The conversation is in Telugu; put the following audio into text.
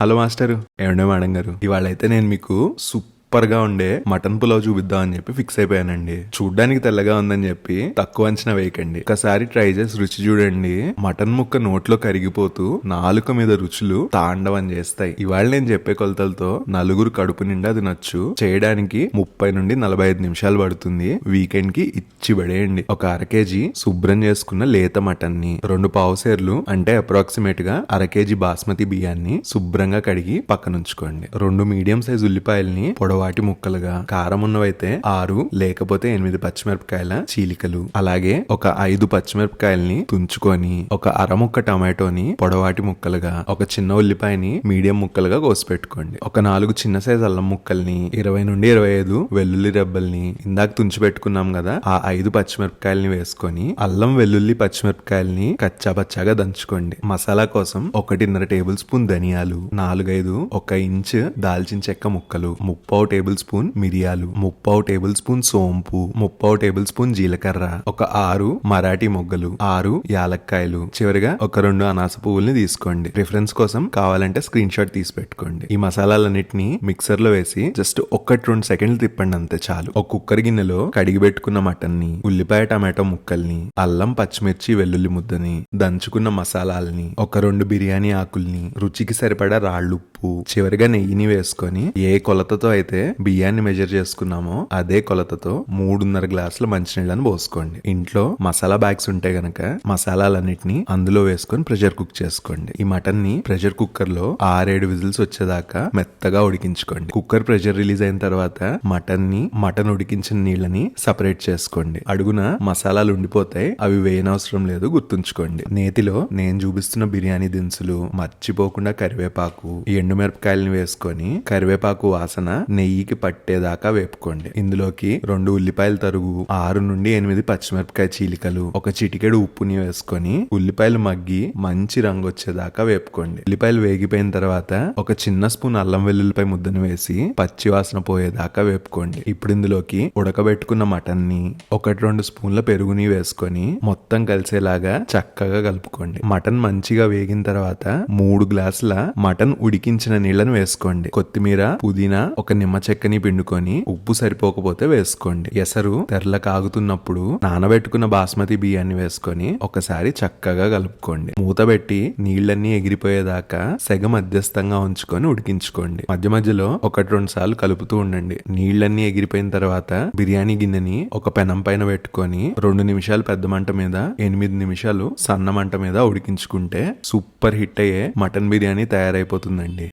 హలో మాస్టర్, ఏమండే మేడం గారు, ఇవాళ అయితే నేను మీకు సూపర్ గా ఉండే మటన్ పులావ్ చూపిద్దాం అని చెప్పి ఫిక్స్ అయిపోయానండి. చూడ్డానికి తెల్లగా ఉందని చెప్పి తక్కువ అంచనా వేయకండి, ఒకసారి ట్రై చేసి రుచి చూడండి. మటన్ ముక్క నోట్లో కరిగిపోతూ నాలుక మీద రుచులు తాండవం చేస్తాయి. ఇవాళ నేను చెప్పే కొలతలతో నలుగురు కడుపు నిండా తినొచ్చు. చేయడానికి 30 నుండి 45 నిమిషాలు పడుతుంది. వీకెండ్ కి ఇచ్చి పడేయండి. ఒక అర కేజీ శుభ్రం చేసుకున్న లేత మటన్ ని, 2 పావుసేర్లు అంటే అప్రాక్సిమేట్ గా అర కేజీ బాస్మతి బియ్యాన్ని శుభ్రంగా కడిగి పక్కనుంచుకోండి. 2 మీడియం సైజ్ ఉల్లిపాయల్ని పొడవాటి ముక్కలుగా, కారం ఉన్నవైతే 6 లేకపోతే 8 పచ్చిమిరపకాయల చీలికలు, అలాగే ఒక 5 పచ్చిమిరపకాయల్ని తుంచుకొని, ఒక అర ముక్క టమాటోని పొడవాటి ముక్కలుగా, ఒక చిన్న ఉల్లిపాయని మీడియం ముక్కలుగా కోసి పెట్టుకోండి. ఒక 4 చిన్న సైజ్ అల్లం ముక్కల్ని, 20 నుండి 25 వెల్లుల్లి రెబ్బల్ని, ఇందాక తుంచి పెట్టుకున్నాం కదా ఆ 5 పచ్చిమిరపకాయల్ని వేసుకొని అల్లం వెల్లుల్లి పచ్చిమిరపకాయల్ని కచ్చాపచ్చాగా దంచుకోండి. మసాలా కోసం 1.5 టేబుల్ స్పూన్ ధనియాలు, 4-5 1 ఇంచ్ దాల్చిన చెక్క ముక్కలు, 3/4 టేబుల్ స్పూన్ మిరియాలు, 3/4 టేబుల్ స్పూన్ సోంపు, 3/4 టేబుల్ స్పూన్ జీలకర్ర, ఒక 6 మరాఠీ మొగ్గలు, 6 యాలక్కాయలు, చివరిగా ఒక 2 అనాస పువ్వుల్ని తీసుకోండి. రిఫరెన్స్ కోసం కావాలంటే స్క్రీన్ షాట్ తీసి పెట్టుకోండి. ఈ మసాలాలన్నిటిని మిక్సర్ లో వేసి జస్ట్ 1-2 సెకండ్లు తిప్పండి, అంతే చాలు. ఒక కుక్కర్ గిన్నెలో కడిగి పెట్టుకున్న మటన్ ని, ఉల్లిపాయ టమాటో ముక్కల్ని, అల్లం పచ్చిమిర్చి వెల్లుల్లి ముద్దని, దంచుకున్న మసాలాల్ని, ఒక 2 బిర్యానీ ఆకుల్ని, రుచికి సరిపడా రాళ్ళుప్పు, చివరిగా నెయ్యిని వేసుకొని ఏ కొలతతో అయితే బియ్యాన్ని మెజర్ చేసుకున్నామో అదే కొలతతో 3.5 గ్లాసుల మంచినీళ్ళని పోసుకోండి. ఇంట్లో మసాలా బ్యాగ్స్ ఉంటే గనక మసాలాలన్నిటిని అందులో వేసుకొని ప్రెషర్ కుక్ చేసుకోండి. ఈ మటన్ ని ప్రెషర్ కుక్కర్ లో 6-7 విజిల్స్ వచ్చేదాకా మెత్తగా ఉడికించుకోండి. కుక్కర్ ప్రెషర్ రిలీజ్ అయిన తర్వాత మటన్ ఉడికించిన నీళ్ళని సపరేట్ చేసుకోండి. అడుగున మసాలాలు ఉండిపోతాయి, అవి వేయనవసరం లేదు, గుర్తుంచుకోండి. నేతిలో నేను చూపిస్తున్న బిర్యానీ దినుసులు, మర్చిపోకుండా కరివేపాకు, ఎండుమిరపకాయలని వేసుకొని కరివేపాకు వాసన నెయ్యికి పట్టేదాకా వేపుకోండి. ఇందులోకి 2 ఉల్లిపాయల తరుగు, 6 నుండి 8 పచ్చిమిరపకాయ చీలికలు, ఒక చిటికెడు ఉప్పుని వేసుకొని ఉల్లిపాయలు మగ్గి మంచి రంగు వచ్చేదాకా వేపుకోండి. ఉల్లిపాయలు వేగిపోయిన తర్వాత ఒక చిన్న స్పూన్ అల్లం వెల్లుల్లిపాయ ముద్దను వేసి పచ్చి వాసన పోయేదాకా వేపుకోండి. ఇప్పుడు ఇందులోకి ఉడకబెట్టుకున్న మటన్ ని, 1-2 స్పూన్ల పెరుగుని వేసుకొని మొత్తం కలిసేలాగా చక్కగా కలుపుకోండి. మటన్ మంచిగా వేగిన తర్వాత 3 గ్లాసుల మటన్ ఉడికించిన నీళ్లను వేసుకోండి. కొత్తిమీర, పుదీనా, ఒక నిమ్మ చెక్కని పిండుకొని ఉప్పు సరిపోకపోతే వేసుకోండి. ఎసరు తెరల కాగుతున్నప్పుడు నానబెట్టుకున్న బాస్మతి బియ్యాన్ని వేసుకొని ఒకసారి చక్కగా కలుపుకోండి. మూత పెట్టి నీళ్లన్నీ ఎగిరిపోయేదాకా సెగ మధ్యస్థంగా ఉంచుకొని ఉడికించుకోండి. మధ్య మధ్యలో 1-2 సార్లు కలుపుతూ ఉండండి. నీళ్లన్నీ ఎగిరిపోయిన తర్వాత బిర్యానీ గిన్నెని ఒక పెనం పైన పెట్టుకొని 2 నిమిషాలు పెద్ద మంట మీద, 8 నిమిషాలు సన్న మంట మీద ఉడికించుకుంటే సూపర్ హిట్ అయ్యే మటన్ బిర్యానీ తయారైపోతుందండి.